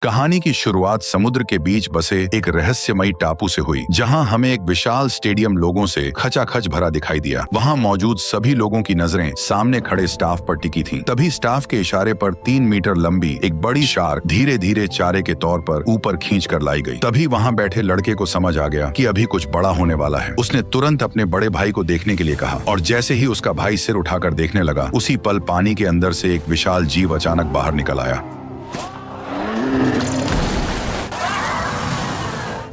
कहानी की शुरुआत समुद्र के बीच बसे एक रहस्यमयी टापू से हुई, जहां हमें एक विशाल स्टेडियम लोगों से खचाखच भरा दिखाई दिया। वहां मौजूद सभी लोगों की नजरें सामने खड़े स्टाफ पर टिकी थीं। तभी स्टाफ के इशारे पर 3 मीटर लंबी एक बड़ी शार्क धीरे धीरे चारे के तौर पर ऊपर खींच कर लाई गई। तभी वहां बैठे लड़के को समझ आ गया कि अभी कुछ बड़ा होने वाला है। उसने तुरंत अपने बड़े भाई को देखने के लिए कहा और जैसे ही उसका भाई सिर उठाकर देखने लगा, उसी पल पानी के अंदर से एक विशाल जीव अचानक बाहर निकल आया।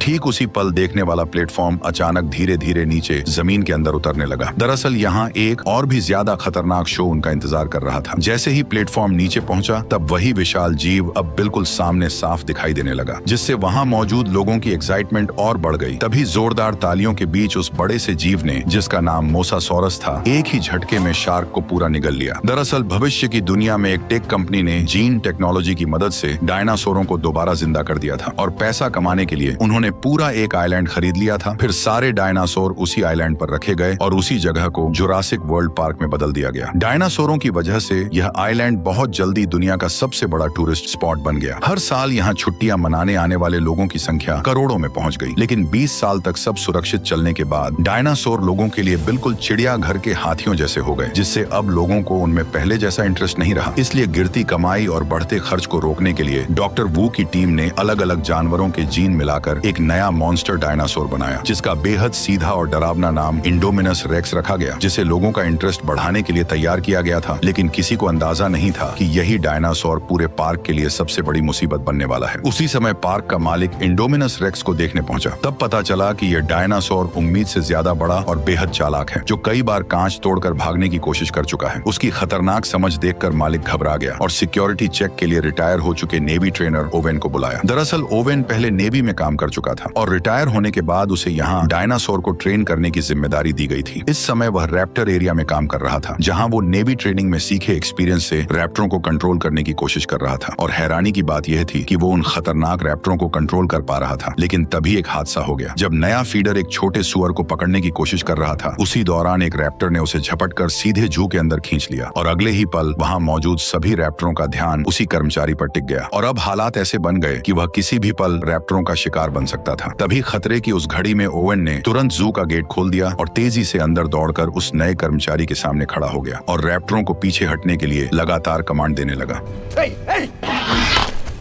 ठीक उसी पल देखने वाला प्लेटफॉर्म अचानक धीरे धीरे नीचे जमीन के अंदर उतरने लगा। दरअसल यहाँ एक और भी ज्यादा खतरनाक शो उनका इंतजार कर रहा था। जैसे ही प्लेटफॉर्म नीचे पहुंचा, तब वही विशाल जीव अब बिल्कुल सामने साफ दिखाई देने लगा, जिससे वहां मौजूद लोगों की एक्साइटमेंट और बढ़ गई। तभी जोरदार तालियों के बीच उस बड़े से जीव ने, जिसका नाम मोसासॉरस था, एक ही झटके में शार्क को पूरा निगल लिया। दरअसल भविष्य की दुनिया में एक टेक कंपनी ने जीन टेक्नोलॉजी की मदद से डायनासोरों को दोबारा जिंदा कर दिया था और पैसा कमाने के लिए उन्होंने पूरा एक आइलैंड खरीद लिया था। फिर सारे डायनासोर उसी आइलैंड पर रखे गए और उसी जगह को जुरासिक वर्ल्ड पार्क में बदल दिया गया। डायनासोरों की वजह से यह आइलैंड बहुत जल्दी दुनिया का सबसे बड़ा टूरिस्ट स्पॉट बन गया। हर साल यहाँ छुट्टियां मनाने आने वाले लोगों की संख्या करोड़ों में पहुंच गई। लेकिन 20 साल तक सब सुरक्षित चलने के बाद डायनासोर लोगों के लिए बिल्कुल चिड़ियाघर के हाथियों जैसे हो गए, जिससे अब लोगों को उनमें पहले जैसा इंटरेस्ट नहीं रहा। इसलिए गिरती कमाई और बढ़ते खर्च को रोकने के लिए डॉक्टर वू की टीम ने अलग अलग जानवरों के जीन मिलाकर एक नया मॉन्स्टर डायनासोर बनाया, जिसका बेहद सीधा और डरावना नाम इंडोमिनस रेक्स रखा गया, जिसे लोगों का इंटरेस्ट बढ़ाने के लिए तैयार किया गया था। लेकिन किसी को अंदाजा नहीं था कि यही डायनासोर पूरे पार्क के लिए सबसे बड़ी मुसीबत बनने वाला है। उसी समय पार्क का मालिक इंडोमिनस रेक्स को देखने पहुंचा। तब पता चला कि यह डायनासोर उम्मीद से ज्यादा बड़ा और बेहद चालाक है, जो कई बार कांच तोड़कर भागने की कोशिश कर चुका है। उसकी खतरनाक समझ देखकर मालिक घबरा गया और सिक्योरिटी चेक के लिए रिटायर हो चुके नेवी ट्रेनर ओवेन को बुलाया। दरअसल ओवेन पहले नेवी में काम कर चुका था और रिटायर होने के बाद उसे यहाँ डायनासोर को ट्रेन करने की जिम्मेदारी दी गई थी। इस समय वह रैप्टर एरिया में काम कर रहा था, जहाँ वो नेवी ट्रेनिंग में सीखे एक्सपीरियंस से रैप्टरों को कंट्रोल करने की कोशिश कर रहा था। और हैरानी की बात यह थी कि वो उन खतरनाक रैप्टरों को कंट्रोल कर पा रहा था। लेकिन तभी एक हादसा हो गया। जब नया फीडर एक छोटे सुअर को पकड़ने की कोशिश कर रहा था, उसी दौरान एक रैप्टर ने उसे झपटकर सीधे जू के अंदर खींच लिया और अगले ही पल वहाँ मौजूद सभी रैप्टरों का ध्यान उसी कर्मचारी पर टिक गया। और अब हालात ऐसे बन गए कि वह किसी भी पल रैप्टरों का शिकार बन सकता था। तभी खतरे की उस घड़ी में ओवेन ने तुरंत जू का गेट खोल दिया और तेजी से अंदर दौड़कर उस नए कर्मचारी के सामने खड़ा हो गया और रैप्टरों को पीछे हटने के लिए लगातार कमांड देने लगा।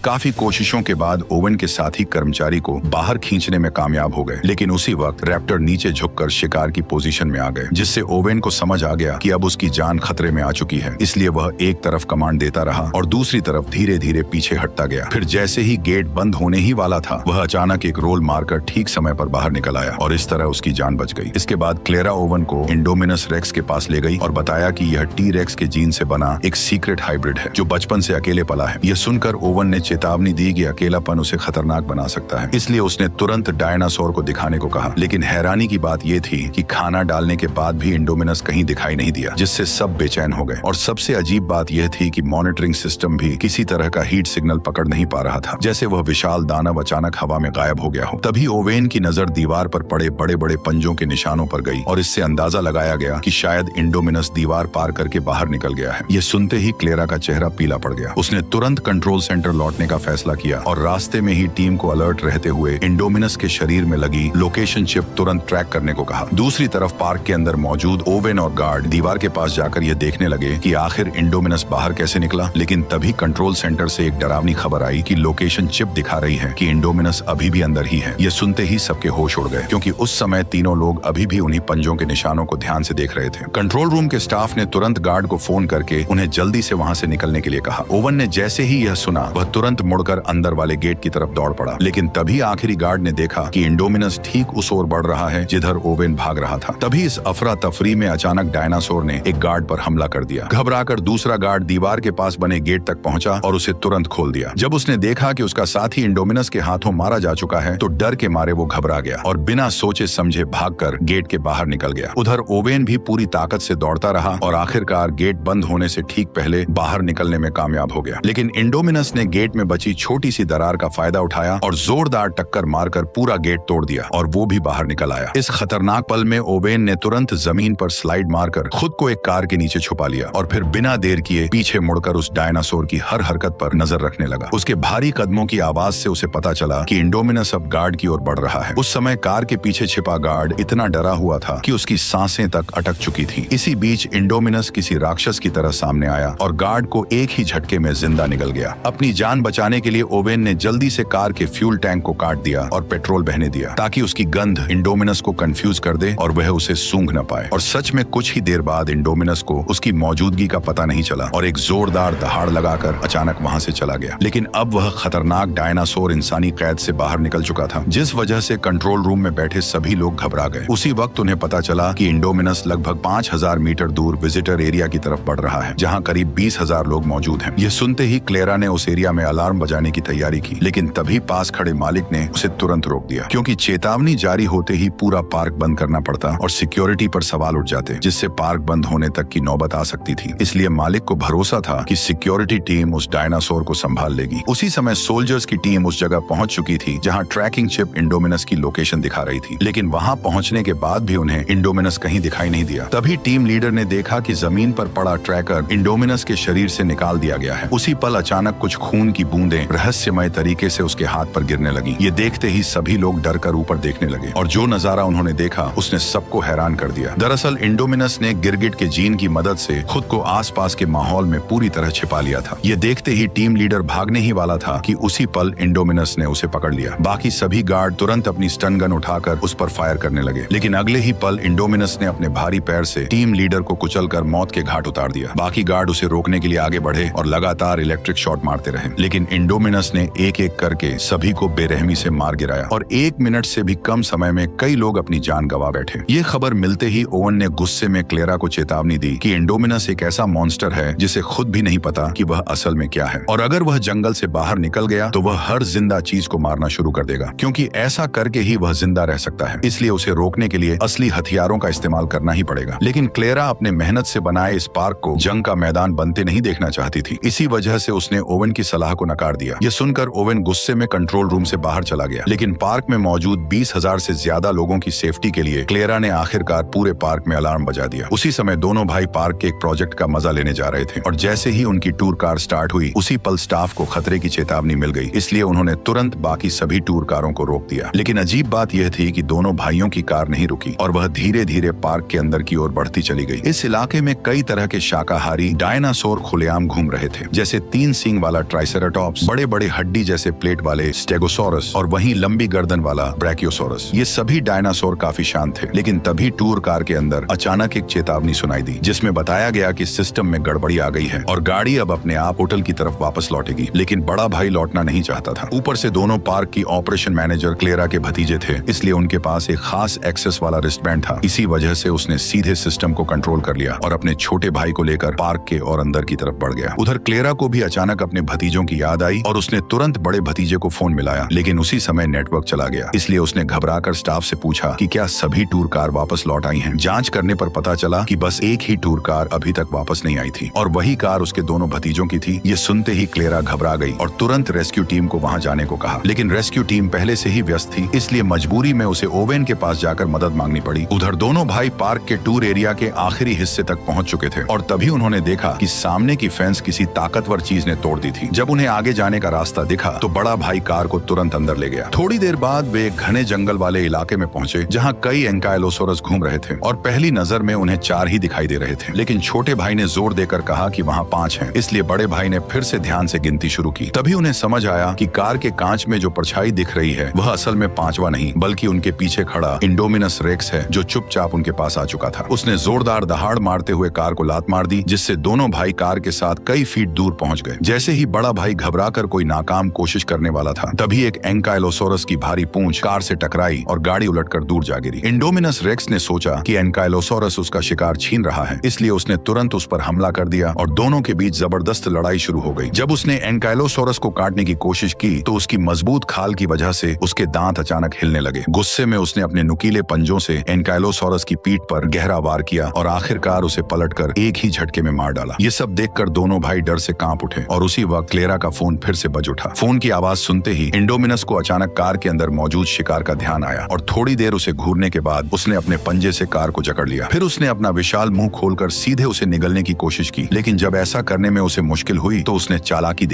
काफी कोशिशों के बाद ओवेन के साथी कर्मचारी को बाहर खींचने में कामयाब हो गए। लेकिन उसी वक्त रैप्टर नीचे झुककर शिकार की पोजीशन में आ गए, जिससे ओवेन को समझ आ गया कि अब उसकी जान खतरे में आ चुकी है। इसलिए वह एक तरफ कमांड देता रहा और दूसरी तरफ धीरे धीरे पीछे हटता गया। फिर जैसे ही गेट बंद होने ही वाला था, वह अचानक एक रोल मारकर ठीक समय पर बाहर निकल आया और इस तरह उसकी जान बच गई। इसके बाद क्लेरा ओवेन को इंडोमिनस रेक्स के पास ले गई और बताया कि यह टी रेक्स के जीन से बना एक सीक्रेट हाइब्रिड है, जो बचपन से अकेले पला है। यह सुनकर ओवेन ने चेतावनी दी कि अकेलापन उसे खतरनाक बना सकता है, इसलिए उसने तुरंत डायनासोर को दिखाने को कहा। लेकिन हैरानी की बात यह थी कि खाना डालने के बाद भी इंडोमिनस कहीं दिखाई नहीं दिया, जिससे सब बेचैन हो गए। और सबसे अजीब बात यह थी कि मॉनिटरिंग सिस्टम भी किसी तरह का हीट सिग्नल पकड़ नहीं पा रहा था, जैसे वह विशाल दानव अचानक हवा में गायब हो गया हो। तभी ओवेन की नजर दीवार पर पड़े बड़े बड़े पंजों के निशानों पर गई और इससे अंदाजा लगाया गया कि शायद इंडोमिनस दीवार पार करके बाहर निकल गया है। यह सुनते ही क्लेरा का चेहरा पीला पड़ गया। उसने तुरंत कंट्रोल सेंटर लौटने का फैसला किया और रास्ते में ही टीम को अलर्ट रहते हुए इंडोमिनस के शरीर में लगी लोकेशन चिप तुरंत ट्रैक करने को कहा। दूसरी तरफ पार्क के अंदर मौजूद ओवेन और गार्ड दीवार के पास जाकर ये देखने लगे कि आखिर इंडोमिनस बाहर कैसे निकला। लेकिन तभी कंट्रोल सेंटर से एक डरावनी खबर आई कि लोकेशन चिप दिखा रही है कि इंडोमिनस अभी भी अंदर ही है। ये सुनते ही सबके होश उड़ गए, क्योंकि उस समय तीनों लोग अभी भी उन्हीं पंजों के निशानों को ध्यान से देख रहे थे। कंट्रोल रूम के स्टाफ ने तुरंत गार्ड को फोन करके उन्हें जल्दी से वहां से निकलने के लिए कहा। ओवेन ने जैसे ही यह सुना, वह तुरंत मुड़कर अंदर वाले गेट की तरफ दौड़ पड़ा। लेकिन तभी आखिरी गार्ड ने देखा कि इंडोमिनस ठीक उस ओर बढ़ रहा है जिधर ओवेन भाग रहा था। तभी इस अफरा तफरी में अचानक डायनासोर ने एक गार्ड पर हमला कर दिया। घबराकर दूसरा गार्ड दीवार के पास बने गेट तक पहुंचा और उसे तुरंत खोल दिया। जब उसने देखा कि उसका साथी इंडोमिनस के हाथों मारा जा चुका है, तो डर के मारे वो घबरा गया और बिना सोचे समझे भागकर गेट के बाहर निकल गया। उधर ओवेन भी पूरी ताकत से दौड़ता रहा और आखिरकार गेट बंद होने से ठीक पहले बाहर निकलने में कामयाब हो गया। लेकिन इंडोमिनस ने गेट में बची छोटी सी दरार का फायदा उठाया और जोरदार टक्कर मारकर पूरा गेट तोड़ दिया और वो भी बाहर निकल आया। इस खतरनाक पल में ओवेन ने तुरंत जमीन पर स्लाइड मारकर खुद को एक कार के नीचे छुपा लिया और फिर बिना देर किए पीछे मुड़कर उस डायनासोर की हर हरकत पर नजर रखने लगा। उसके भारी कदमों की आवाज से उसे पता चला कि इंडोमिनस अब गार्ड की ओर बढ़ रहा है। उस समय कार के पीछे छिपा गार्ड इतना डरा हुआ था कि उसकी सांसें तक अटक चुकी थी। इसी बीच इंडोमिनस किसी राक्षस की तरह सामने आया और गार्ड को एक ही झटके में जिंदा निगल गया। अपनी जान बचाने के लिए ओवेन ने जल्दी से कार के फ्यूल टैंक को काट दिया और पेट्रोल बहने दिया ताकि उसकी गंध इंडोमिनस को कंफ्यूज कर दे और वह उसे सूंघ न पाए। और सच में कुछ ही देर बाद इंडोमिनस को उसकी मौजूदगी का पता नहीं चला और एक जोरदार दहाड़ लगाकर अचानक वहां से चला गया। लेकिन अब वह खतरनाक डायनासोर इंसानी कैद से बाहर निकल चुका था, जिस वजह से कंट्रोल रूम में बैठे सभी लोग घबरा गए। उसी वक्त उन्हें पता चला कि इंडोमिनस लगभग 5000 मीटर दूर विजिटर एरिया की तरफ बढ़ रहा है, जहां करीब 20,000 लोग मौजूद हैं। यह सुनते ही क्लेरा ने उस एरिया में अलार्म बजाने की तैयारी की, लेकिन तभी पास खड़े मालिक ने उसे तुरंत रोक दिया, क्योंकि चेतावनी जारी होते ही पूरा पार्क बंद करना पड़ता और सिक्योरिटी पर सवाल उठ जाते, जिससे पार्क बंद होने तक की नौबत आ सकती थी। इसलिए मालिक को भरोसा था कि सिक्योरिटी टीम उस डायनासोर को संभाल लेगी। उसी समय सोल्जर्स की टीम उस जगह पहुंच चुकी थी जहां ट्रैकिंग चिप इंडोमिनस की लोकेशन दिखा रही थी, लेकिन वहां पहुंचने के बाद भी उन्हें इंडोमिनस कहीं दिखाई नहीं दिया। तभी टीम लीडर ने देखा कि जमीन पर पड़ा ट्रैकर इंडोमिनस के शरीर से निकाल दिया गया है। उसी पल अचानक कुछ खून की बूंदें रहस्यमय तरीके से उसके हाथ पर गिरने लगी। ये देखते ही सभी लोग डर कर ऊपर देखने लगे और जो नजारा उन्होंने देखा उसने सबको हैरान कर दिया। दरअसल इंडोमिनस ने गिरगिट के जीन की मदद से खुद को आसपास के माहौल में पूरी तरह छिपा लिया था। ये देखते ही टीम लीडर भागने ही वाला था कि उसी पल इंडोमिनस ने उसे पकड़ लिया। बाकी सभी गार्ड तुरंत अपनी स्टन गन उठाकर उस पर फायर करने लगे, लेकिन अगले ही पल इंडोमिनस ने अपने भारी पैर से टीम लीडर को कुचलकर मौत के घाट उतार दिया। बाकी गार्ड उसे रोकने के लिए आगे बढ़े और लगातार इलेक्ट्रिक शॉट मारते रहे, लेकिन इंडोमिनस ने एक एक करके सभी को बेरहमी से मार गिराया और 1 मिनट से भी कम समय में कई लोग अपनी जान गंवा बैठे। ये खबर मिलते ही ओवन ने गुस्से में क्लेरा को चेतावनी दी कि इंडोमिनस एक ऐसा मॉन्स्टर है जिसे खुद भी नहीं पता कि वह असल में क्या है, और अगर वह जंगल से बाहर निकल गया तो वह हर जिंदा चीज को मारना शुरू कर देगा, क्योंकि ऐसा करके ही वह जिंदा रह सकता है। इसलिए उसे रोकने के लिए असली हथियारों का इस्तेमाल करना ही पड़ेगा। लेकिन क्लेरा अपने मेहनत से बनाए इस पार्क को जंग का मैदान बनते नहीं देखना चाहती थी। इसी वजह से उसने ओवन की सलाह को नकार दिया। यह सुनकर ओवन गुस्से में कंट्रोल रूम से बाहर चला गया, लेकिन पार्क में मौजूद 20,000 से ज्यादा लोगों की सेफ्टी के लिए क्लेरा ने आखिरकार पूरे पार्क में अलार्म बजा दिया। उसी समय दोनों भाई पार्क के एक प्रोजेक्ट का मजा लेने जा रहे थे और जैसे ही उनकी टूर कार स्टार्ट हुई उसी पल स्टाफ को खतरे की चेतावनी मिल गई। इसलिए उन्होंने तुरंत बाकी सभी टूर कारों को रोक दिया। लेकिन अजीब बात यह थी कि दोनों भाइयों की कार नहीं रुकी और वह धीरे धीरे पार्क के अंदर की ओर बढ़ती चली गई। इस इलाके में कई तरह के शाकाहारी डायनासोर खुलेआम घूम रहे थे, जैसे 3 सींग वाला ट्राइसेराटॉप्स, बड़े बड़े हड्डी जैसे प्लेट वाले स्टेगोसोरस और वहीं लंबी गर्दन वाला ब्रैकियोसोरस। ये सभी डायनासोर काफी शांत थे, लेकिन तभी टूर कार के अंदर अचानक एक चेतावनी सुनाई दी, जिसमें बताया गया कि सिस्टम में गड़बड़ी आ गई है और गाड़ी अब अपने आप होटल की तरफ वापस लौटेगी। लेकिन बड़ा भाई लौटना नहीं चाहता था। ऊपर से दोनों पार्क की ऑपरेशन मैनेजर क्लेरा के भतीजे थे, इसलिए उनके पास एक खास एक्सेस वाला रिस्टबैंड था। इसी वजह से उसने सीधे सिस्टम को कंट्रोल कर लिया और अपने छोटे भाई को लेकर पार्क के और अंदर की तरफ बढ़ गया। उधर क्लेरा को भी अचानक अपने भतीजों की याद आई और उसने तुरंत बड़े भतीजे को फोन मिलाया, लेकिन उसी समय नेटवर्क चला गया। इसलिए उसने घबराकर स्टाफ से पूछा कि क्या सभी टूर कार वापस लौट आई हैं। जांच करने पर पता चला कि बस एक ही टूर कार अभी तक वापस नहीं आई थी और वही कार उसके दोनों भतीजों की थी। ये सुनते ही क्लेरा घबरा गई और तुरंत रेस्क्यू टीम को वहां जाने को कहा, लेकिन रेस्क्यू टीम पहले से ही व्यस्त थी, इसलिए मजबूरी में उसे ओवेन के पास जाकर मदद मांगनी पड़ी। उधर दोनों भाई पार्क के टूर एरिया के आखिरी हिस्से तक पहुंच चुके थे और तभी उन्होंने देखा कि सामने की फेंस किसी ताकतवर चीज ने तोड़ दी थी। जब उन्हें आगे जाने का रास्ता दिखा तो बड़ा भाई कार को तुरंत अंदर ले गया। थोड़ी देर बाद वे एक घने जंगल वाले इलाके में पहुंचे जहां कई एंकाइलोसोरस घूम रहे थे और पहली नजर में उन्हें 4 ही दिखाई दे रहे थे, लेकिन छोटे भाई ने जोर देकर कहा कि वहां 5 हैं। इसलिए बड़े भाई ने फिर से ध्यान से गिनती शुरू की। तभी उन्हें समझ आया कि कार के कांच में जो परछाई दिख रही है वह असल में 5वां नहीं बल्कि उनके पीछे खड़ा इंडोमिनस रेक्स है, जो चुपचाप उनके पास आ चुका था। उसने जोरदार दहाड़ मारते हुए कार को लात मार दी, जिससे दोनों भाई कार के साथ कई फीट दूर पहुंच गए। जैसे ही बड़ा भाई घबराकर कोई नाकाम कोशिश करने वाला था, तभी एक एंकाइलोसोरस की भारी पूंछ कार से टकराई और गाड़ी उलटकर दूर जा गिरी। इंडोमिनस रेक्स ने सोचा कि एंकाइलोसोरस उसका शिकार छीन रहा है, इसलिए उसने तुरंत उस पर हमला कर दिया और दोनों के बीच जबरदस्त लड़ाई शुरू हो गई। जब उसने एंकाइलोसोरस को काटने की कोशिश की तो उसकी मजबूत खाल की वजह से उसके दांत अचानक हिलने लगे। गुस्से में उसने अपने नुकीले पंजों से एंकाइलोसोरस की पीठ पर गहरा वार किया और आखिरकार उसे पलटकर एक ही झटके में मार डाला। ये सब देखकर दोनों भाई डर से कांप उठे और उसी वक्त क्लेरा का फोन फिर से बज उठा। फोन की आवाज सुनते ही इंडोमिनस को अचानक कार के अंदर मौजूद शिकार का ध्यान आया और थोड़ी देर उसे घूरने के बाद उसने अपने पंजे से कार को जकड़ लिया। फिर उसने अपना विशाल मुंह खोलकर सीधे उसे निगलने की कोशिश की, लेकिन जब ऐसा करने में उसे मुश्किल हुई तो उसने चालाकी